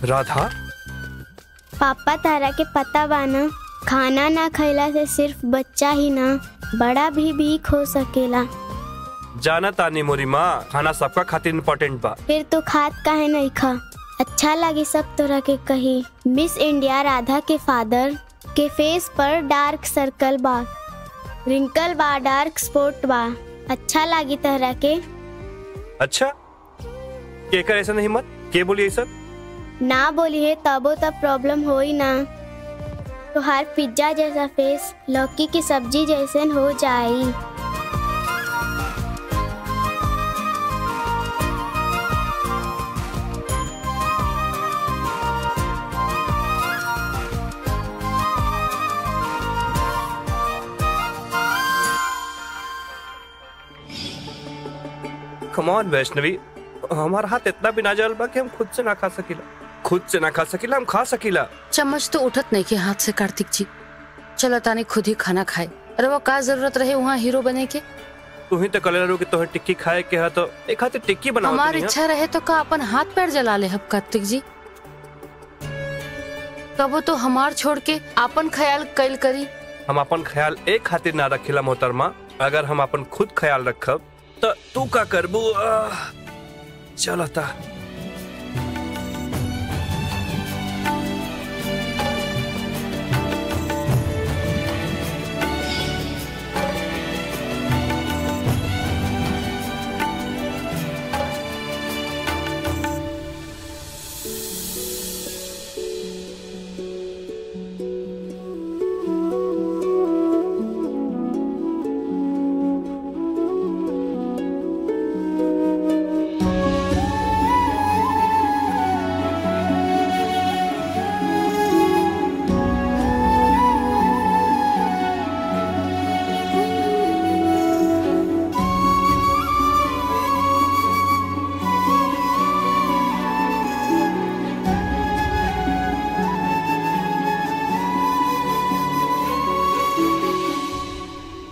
राधा, पापा तारा के पता बा ना, खाना ना खैला से सिर्फ बच्चा ही ना बड़ा भी वीक हो सकेला। जाना तानी मोरी माँ, खाना सबका खातिर इम्पोर्टेंट बा। फिर तो खात काहे नहीं खा? अच्छा लगी सब तोरा के कही। मिस इंडिया राधा के फादर के फेस पर डार्क सर्कल बा, रिंकल बा, डार्क स्पॉट बा। अच्छा लगी तोरा के? अच्छा, के कर ऐसा नहीं मत, के बोली ऐसा? ना बोली है तबो तब प्रॉब्लम हो ही ना। तो हर पिज्जा जैसा फेस लौकी की सब्जी जैसे हो जाए। कम ऑन वैष्णवी, हमारा हाथ इतना भी ना जल बा कि हम खुद से ना खा सकीला। खुद से ना खा सकीला, हम खा सकीला। चम्मच तो उठत नहीं के हाथ से कार्तिक जी। चलो तानी खुद ही खाना खाए। अरे वो का जरूरत रहे वहाँ हीरो बने के? तू ही तो कले रो कि तोहे टिक्की खाए के है तो एक हाथ टिक्की बनाओ। हमारी इच्छा रहे तो का अपन हाथ पैर जला ले हब कार्तिक जी। कबो तो हमार छोड़ के अपन ख्याल कैल करी। हम अपन ख्याल एक खातिर ना रखिला मोहतरमा। अगर हम अपन खुद ख्याल रखब तो तू का करबू? चलो ता।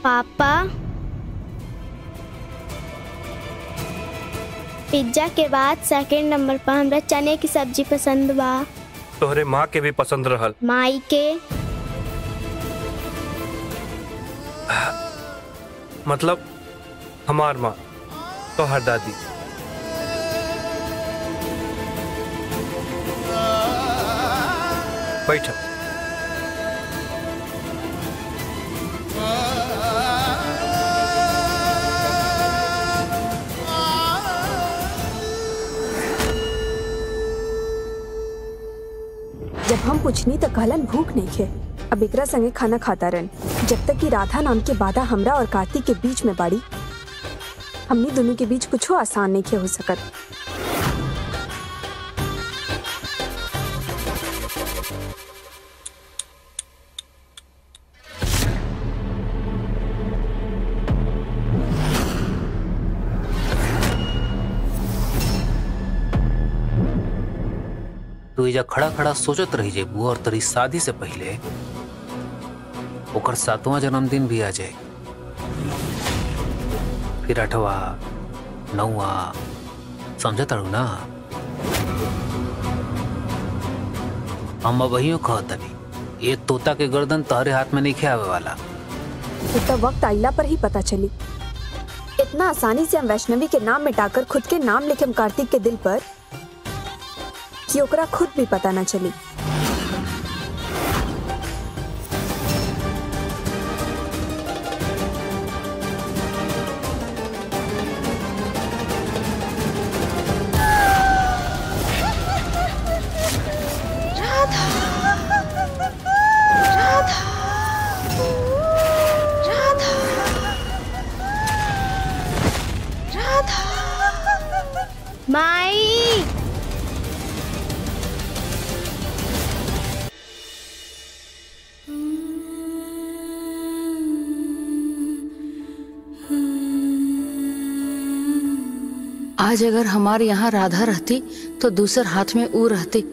पापा, पिज्जा के बाद सेकंड नंबर पर हमरा चने की सब्जी पसंद बा। तोहरे माँ के भी पसंद रहल। माई के मतलब हमार माँ, तोहर दादी। बैठ। जब हम पूछनी तो कहलन भूख नहीं खे। अब एकरा संगे खाना खाता रहन जब तक कि राधा नाम के बाधा हमरा और कार्तिक के बीच में बाड़ी। हमनी दोनों के बीच कुछ आसान नहीं खे हो सकत। तू इजा खड़ा खड़ा सोचत रही जेबू और तेरी शादी से पहले ओकर 7वां जन्मदिन भी आ जाए, फिर 8वां, 9वां, समझत अड़ू ना? हम वही कहतनी, ये तोता के गर्दन तहरे हाथ में नहीं खेआवे वाला। तो वक्त आइला पर ही पता चली। इतना आसानी से हम वैष्णवी के नाम मिटाकर खुद के नाम लिखे हम कार्तिक के दिल पर कि ओकरा खुद भी पता न चली। माई, आज अगर हमारे यहाँ राधा रहती तो दूसर हाथ में ऊ रहती।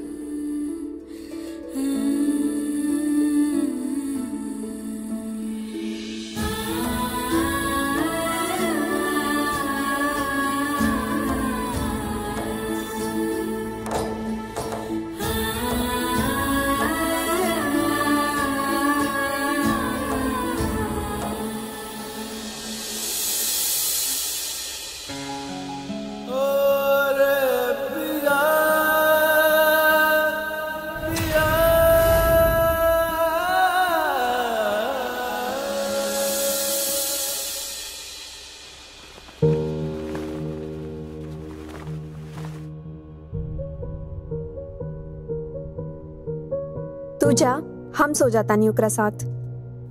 तू जा, हम सो जाता नहीं ओकरा साथ।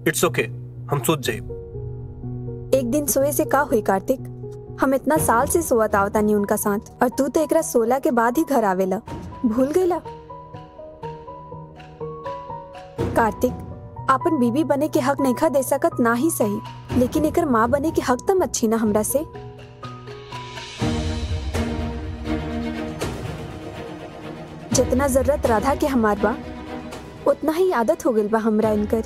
इट्स ओके, हम सोच जाए। एक दिन सोए से का हुई कार्तिक? हम इतना साल से सोवत आवता नहीं उनका साथ, और तू तो एकरा 16 के बाद ही घर आवेला, भूल गईला? कार्तिक, आपन बीबी बने के हक नहीं दे सकत ना ही सही, लेकिन एकर माँ बने के हक तम अच्छी ना हमरा से। जितना जरूरत राधा के हमार बा, उतना ही आदत हो गइल बा हमरा इनकर।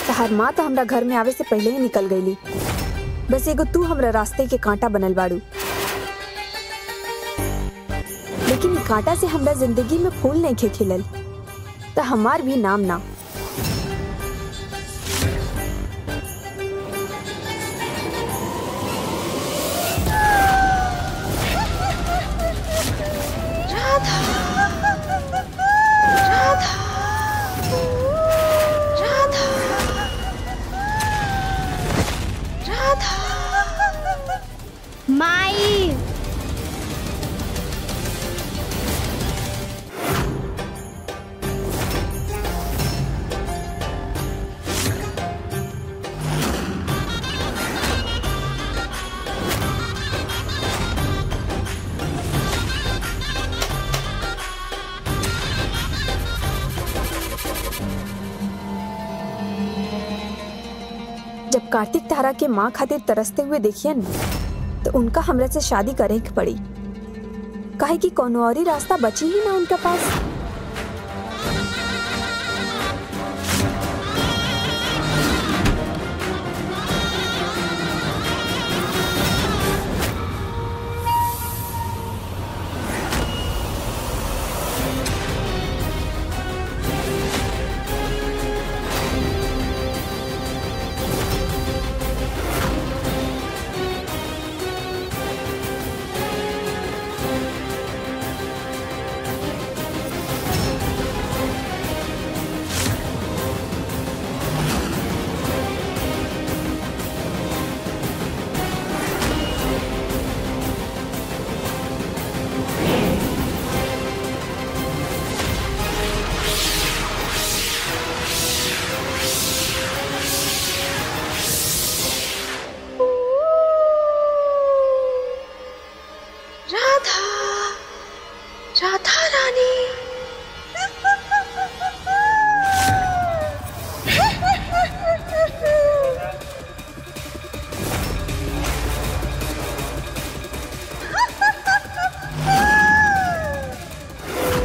तहार माँ तो हमरा घर में आवे से पहले ही निकल गईली। बस एगो तू हमरा रास्ते के कांटा बनल बाड़ू। लेकिन ई कांटा से हमरा जिंदगी में फूल नहीं खे खिलल, तो हमार भी नाम ना। माई, जब कार्तिक तारा के माँ खातिर तरसते हुए देखिए न, तो उनका हमरा से शादी करे के पड़ी। काहे कि कोनो और ही रास्ता बची ही ना उनका पास। राधा रानी,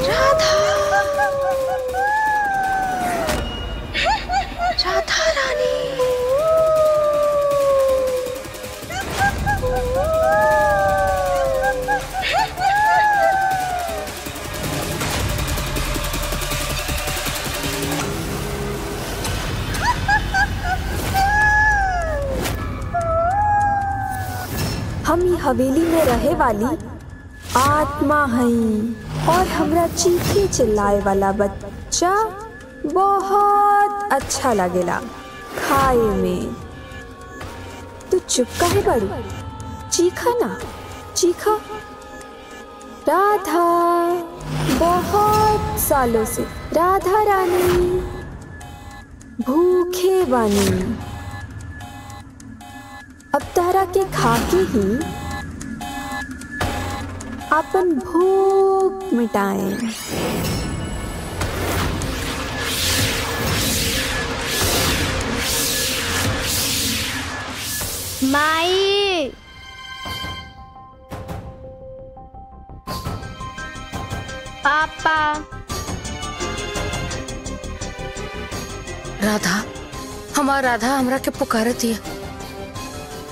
राधा, राधा रानी। हम ई हवेली में रहे वाली आत्मा हई, और हमरा चीखे चिल्लाए वाला बच्चा बहुत अच्छा लगेला खाए में। तू चुप काहे बाड़ू? चीखा ना, चीखा। राधा, बहुत सालों से राधा रानी भूखे बानी, अब तारा के खाके ही अपन भूख मिटाएं। माई, पापा, राधा, हमार राधा हमरा के पुकारत है।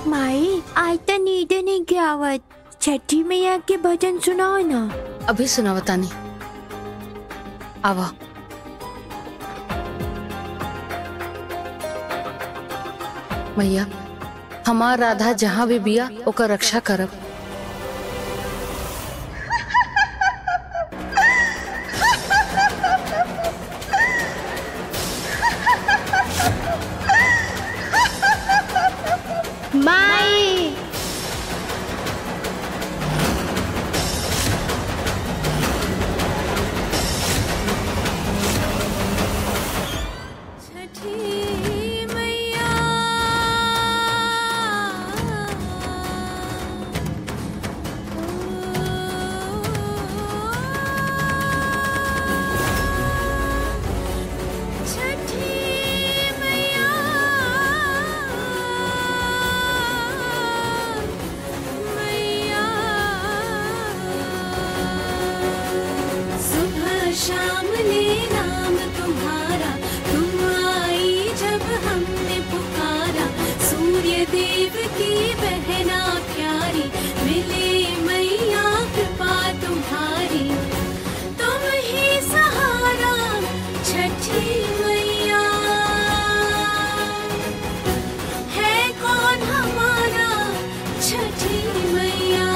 माई, आज तो नींद नहीं के आवत। छठी मैया के भजन सुनाओ ना। अभी सुनावता नहीं, आवा। मैया हमार राधा जहाँ भी बिया ओकर रक्षा करब। माई शाम ले नाम तुम्हारा, तुम आई जब हमने पुकारा। सूर्य देव की बहना प्यारी, मिले मैया कृपा तुम्हारी। तुम ही सहारा छठी मैया, है कौन हमारा छठी मैया।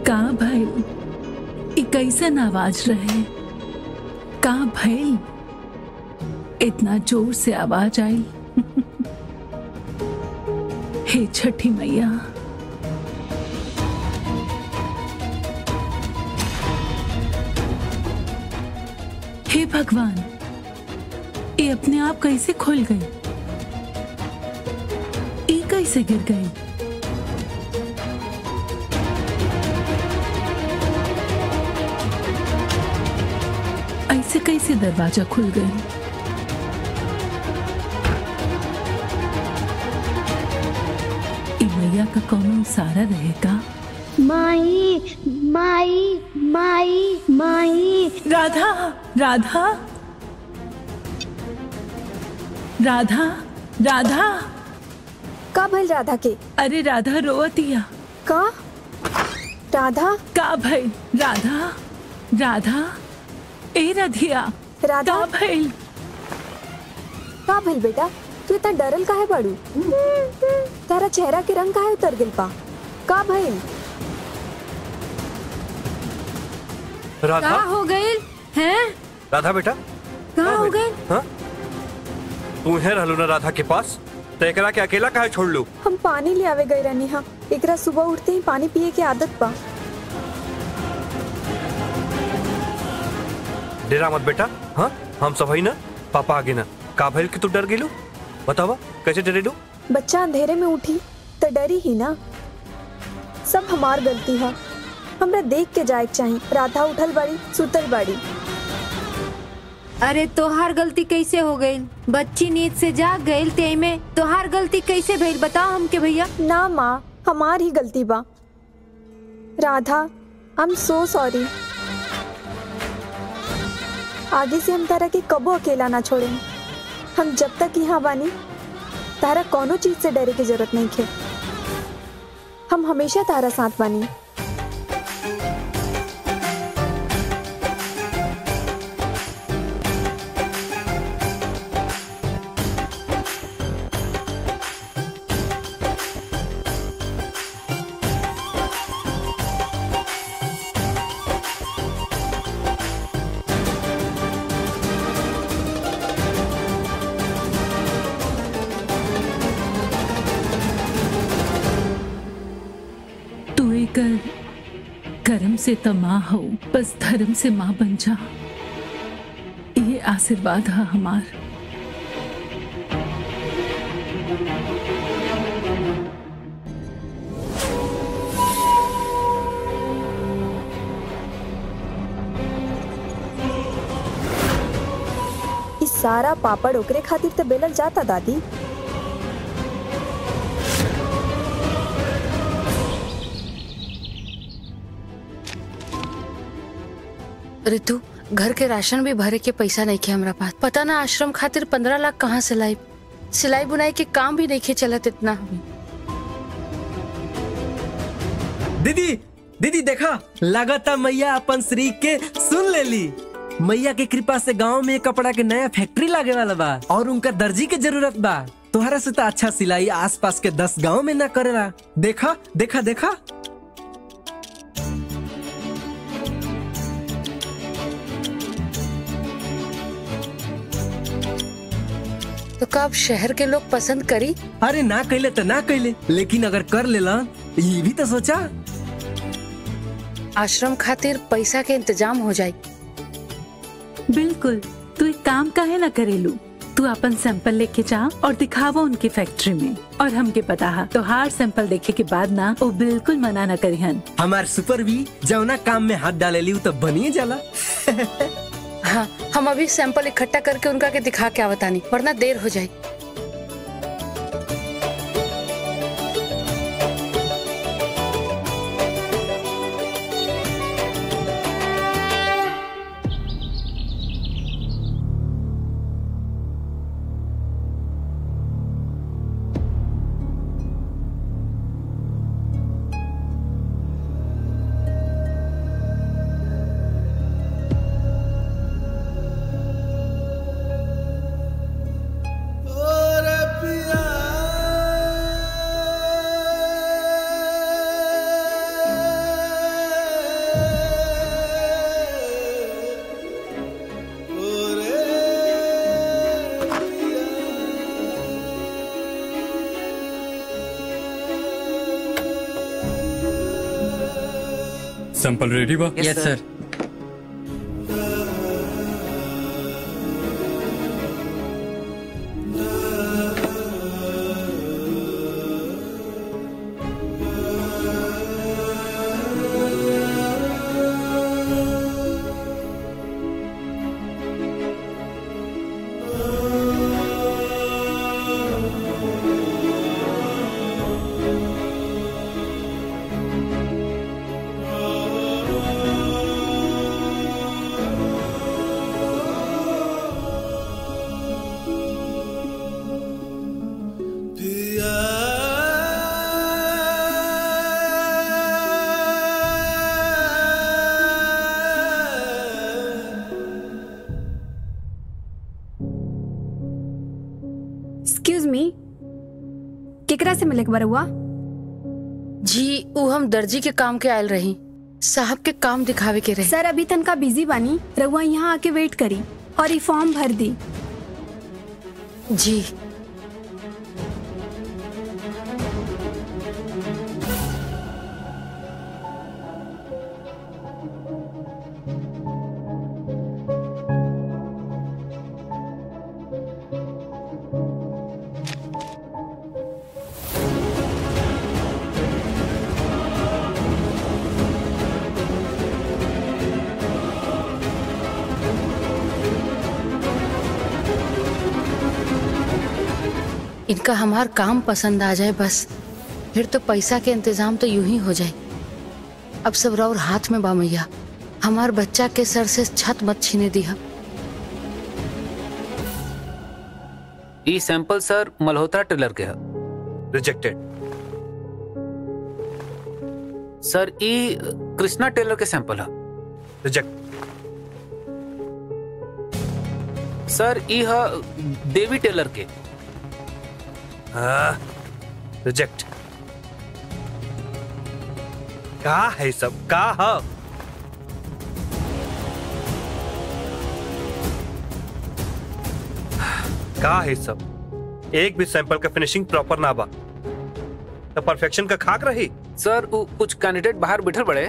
का भइल? ई कैसन आवाज रहे? का भइल? इतना जोर से आवाज आई। हे छठी मैया, हे भगवान, ये अपने आप कैसे खुल गई? ये कैसे गिर गई? ऐसे कैसे दरवाजा खुल गई? मैया का कौन इशारा रहेगा? माई माई माई माई। राधा राधा राधा राधा। का भइल राधा के? अरे राधा रोवतिया। का राधा? का भइल राधा? राधा ए रधिया, राधा का भइल? का भइल बेटा? तू इतना डरल काहे बाड़ू? तारा चेहरा के रंग काहे उतर गिल बा? का भइल? राधा का हो गइल हैं? राधा बेटा का हो गइल? हाँ? तू है रहलू ना राधा के पास, तो एकरा के अकेला काहे छोड़ लू? हम पानी ले आवे गए रहनी। हाँ, एकरा सुबह उठते ही पानी पिए के आदत बा। डेरा मत बेटा। हाँ, हम सब है ना, पापा आगे ना। का भइल कि तू डर गेलू? बतावा कैसे डरेलू? बच्चा अंधेरे में उठी तो डरी ही ना। सब हमार गलती है, हमरा देख के जाए चाहिए। राधा उठल बाड़ी, सुतल बाड़ी। अरे तोहार गलती कैसे हो गई? बच्ची नींद से जाग गई ते में तोहार गलती कैसे भइल? बताओ हमके भैया। ना माँ, हमार ही गलती बा। Radha, I am so sorry. आगे से हम तारा के कबो अकेला ना छोड़े। हम जब तक यहाँ बानी, तारा कोनो चीज से डरे की जरूरत नहीं है। हम हमेशा तारा साथ बानी। कर्म से तो माँ हो, बस धर्म से माँ बन जा। ये आशीर्वाद है हमार। इस सारा पापड़ ओकरे खातिर तो बेलल जाता दादी। रितु, घर के राशन भी भरे के पैसा नहीं के हमरा पास। पता ना आश्रम खातिर 15 लाख कहाँ से लाई। सिलाई बुनाई के काम भी नहीं के चलत इतना। दीदी दीदी देखा, लगाता मैया अपन श्री के सुन ले ली। मैया के कृपा से गांव में कपड़ा के नया फैक्ट्री लागे वाला बा और उनका दर्जी के जरूरत बा। तोहरा से तो अच्छा सिलाई आसपास के 10 गांव में ना करेला। देखा देखा देखा। तो कब शहर के लोग पसंद करी? अरे ना कैले तो ना कैले, लेकिन अगर कर लेला ये भी तो सोचा। आश्रम खातिर पैसा के इंतजाम हो जाए। बिल्कुल। तू एक काम काहे ना करेलू, तू अपन सैंपल लेके जा और दिखावा उनकी फैक्ट्री में, और हमके पता है तो हर सैंपल देखे के बाद ना वो बिल्कुल मना न करिहन। हमार सुपर भी जौना काम में हाथ डालेली तो बनिए जाला। हाँ, हम अभी सैंपल इकट्ठा करके उनका के दिखा के आवतानी, वरना देर हो जाए। सैंपल रेडी बा? यस सर। एक्सक्यूज मी, केकरा से मिले के हुआ? जी, वो हम दर्जी के काम के आयल रही, साहब के काम दिखावे के रहे। सर अभी तनका बिजी बानी, रहुआ यहाँ आके वेट करी और ये फॉर्म भर दी। जी। इनका हमार काम पसंद आ जाए बस, फिर तो पैसा के इंतजाम तो यूं ही हो जाए। अब सब रौर हाथ में बा मैया, हमार बच्चा के सर से छत मत छीने दिया। ई सैंपल सर मल्होत्रा टेलर के है। रिजेक्टेड। सर ई कृष्णा टेलर के सैंपल है। रिजेक्ट। सर ई है देवी टेलर के। रिजेक्ट। का है सब? का है? का है सब? एक भी सैंपल का फिनिशिंग प्रॉपर ना बा तो परफेक्शन का खाक रही। सर कुछ कैंडिडेट बाहर बैठल बड़े,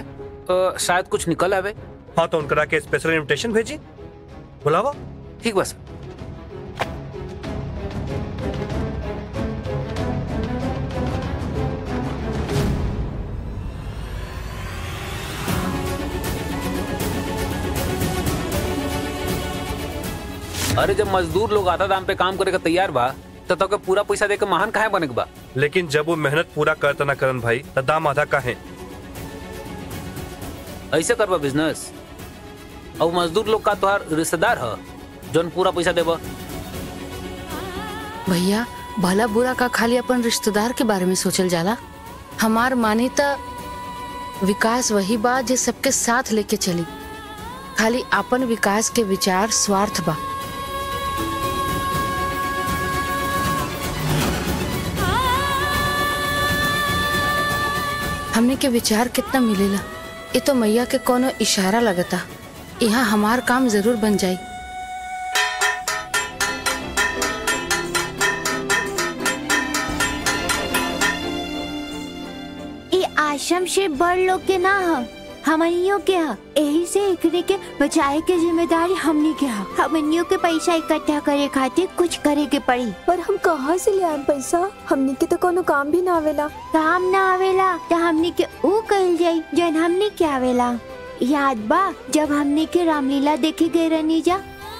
शायद कुछ निकल आवे। हाँ तो उनकरा के स्पेशल इनविटेशन भेजी, बुलावा। ठीक बस। अरे जब मजदूर लोग आधा दाम पे काम करे का तैयार बा तो पूरा पैसा देकर महान काहे बने बा? लेकिन जब वो मेहनत पूरा करता ना करन भाई तो दाम आधा काहे? ऐसे करबा बिजनेस? और मजदूर लोग का तोहार रिश्तेदार है जोन पूरा पैसा देबा। भैया भला बुरा का खाली अपन रिश्तेदार के बारे में सोचल जाला। हमार मानी त विकास वही बात जे सबके साथ लेके चली, खाली अपन विकास के विचार स्वार्थ बा। हमने के विचार कितना मिलेला, ये तो मैया के कोनो इशारा लगता। यहाँ हमार काम जरूर बन जाई। ये आश्रम से बड़ लोग के ना ह, हमनियों के ह। यही से एकरे के बचाए के जिम्मेदारी हमनी के ह। हमनियों के पैसा इकट्ठा करे खातिर कुछ करे के पड़ी। पर हम कहाँ से ले आए पैसा? हमनी के तो कोनो काम भी ना आवेला। काम ना आवेला तो हमनी के ऊ कल जाई जन हमनी के आवेला। याद बा जब हमने के रामलीला देखे गए रहनी जा,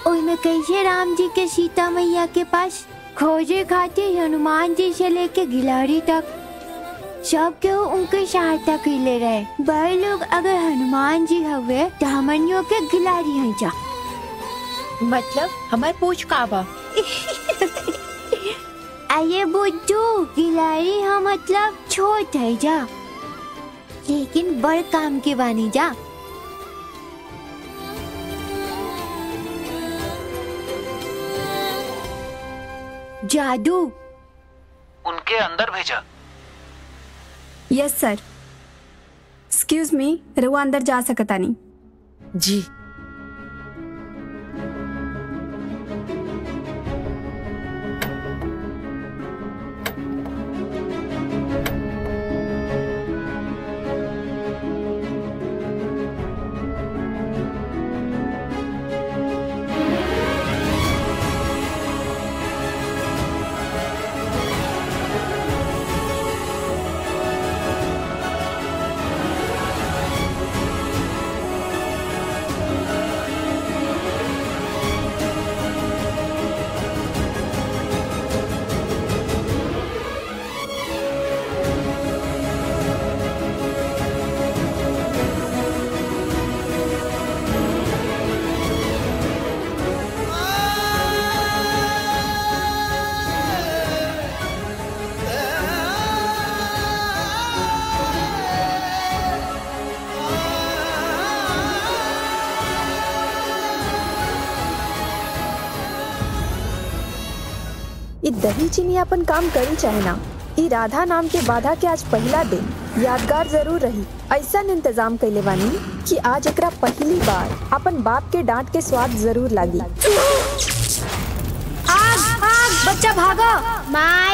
उसमें कैसे राम जी के सीता मैया के पास खोजे खातिर हनुमान जी से लेके गिलहरी तक सब के उनके सहायता के ले रहे। बड़े लोग अगर हनुमान जी हुए तो हमनियों के गिलहरी हैं जा। मतलब हमार पूछ का बा? अये बुद्धू, गिलहरी हम मतलब छोट है जा, लेकिन बड़ काम के बानी जा। जादू उनके अंदर भेजा। यस सर। एक्सक्यूज मी, रहुआ अंदर जा सकता नहीं? जी। ये दही चीनी अपन काम करी चाहे ना, ई राधा नाम के बाधा के आज पहला दिन यादगार जरूर रही। ऐसा इंतजाम कैले बानी कि आज एकरा पहली बार अपन बाप के डांट के स्वाद जरूर लागी। आग, आग, बच्चा भागो। माँ